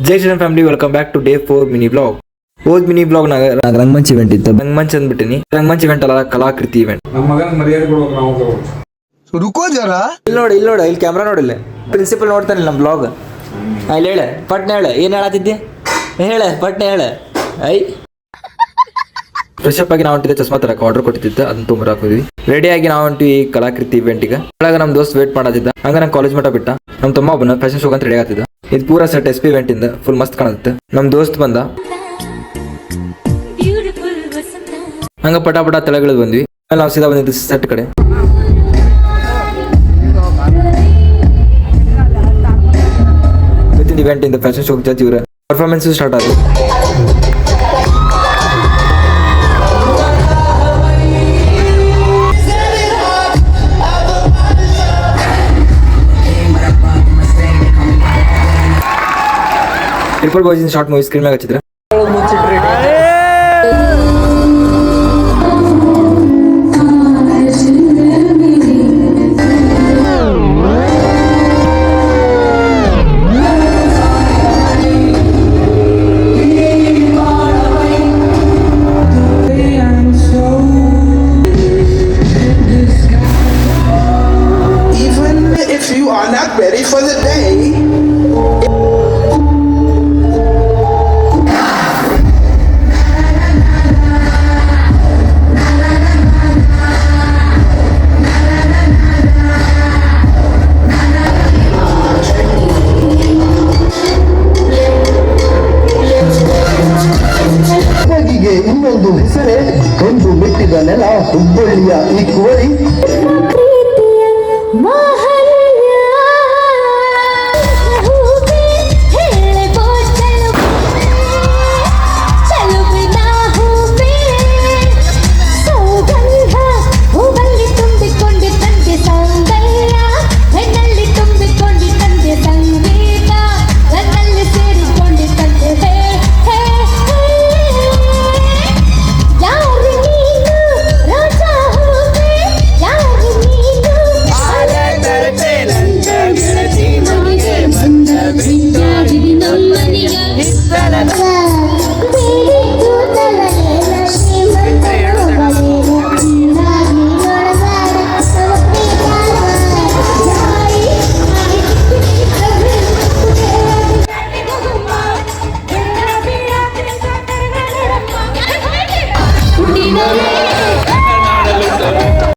Jai Shriram family, welcome back to day 4 mini blog. ಹೋದ್ mini blog Naga Rangamanch event ಇತ್ತು. ರಂಗಮಂಚ್ ಅಂದ್ಬಿಟ್ಟಿನಿ. ರಂಗಮಂಚ್ event ಅಲ್ಲ, ಕಲಾಕೃತಿ ಇವೆಂಟ್. ನಮ್ಮ ಮಗನ ಮರ್ಯಾದೆ ಕೊಡ್ಬೇಕು ನಾವು. ರುಕೋ ಜರ. ಇಲ್ಲಿ ನೋಡು ಇಲ್ಲಿ ಕ್ಯಾಮ್ರಾ ನೋಡಿಲ್ಲ. ಪ್ರಿನ್ಸಿಪಲ್ ನೋಡ್ತಾನೆ ನಮ್ಮ ಬ್ಲಾಗ್. ಅಲ್ಲಿ ಹೇಳ ಪಟ್ನೆ ಹೇಳ, ಏನ್ ಹೇಳತ್ತಿದ್ದೆ ಹೇಳ, ಪಟ್ನೆ ಹೇಳ. ಐ ಫ್ರೆಶ್ ಅಪ್ ಆಗಿ ನಾವು ಹೊಂಟಿದ್ದೆ, ಚಸ್ಮಾ ತರಕ ಆರ್ಡರ್ ಕೊಟ್ಟಿದ್ದೆ, ಅದನ್ನ ತುಂಬ ಹಾಕಿದ್ವಿ. ರೆಡಿ ಆಗಿ ನಾವು ಹೊಂಟಿವಿ ಈ ಕಲಾಕೃತಿ ಇವೆಂಟಿಗೆ. ಒಳಗ ನಮ್ ದೋಸ್ತ್ ವೇಟ್ ಮಾಡತ್ತಿದ್ದ. ಹಂಗ ನಂಗೆ ಕಾಲೇಜ್ ಮಟ್ಟ ಬಿಟ್ಟ. ನಮ್ ತಮ್ಮ ಒಬ್ಬನ ಫ್ಯಾಷನ್ ಶೋ ಅಂತ ರೆಡಿ ಆಗ್ತಿದ್ದ. ಇದು ಪೂರಾ ಸೆಟ್ SP ಇವೆಂಟ್ ಇಂದ ಫುಲ್ ಮಸ್ತ್ ಕಾಣುತ್ತೆ. ನಮ್ ದೋಸ್ತ್ ಬಂದ, ಹಂಗ ಪಟ ತೆಳಗಿಳಿದು ಬಂದ್ವಿ. ಆಮೇಲೆ ನಾವು ಸೀದಾ ಬಂದಿದ್ದು ಸೆಟ್ ಕಡೆ. ವಿತ್ ಇವೆಂಟ್ ಇಂದ ಫ್ಯಾಷನ್ ಶೋ ಜಡ್ಜ್ ಇವರ ಪರ್ಫಾರ್ಮೆನ್ಸ್ ಸ್ಟಾರ್ಟ್ ಆಗಿದೆ. Triple boys short movie screen ಮ್ಯಾಗ ಹಚ್ಚಿದ್ರೆ Even if you are not ready for the day,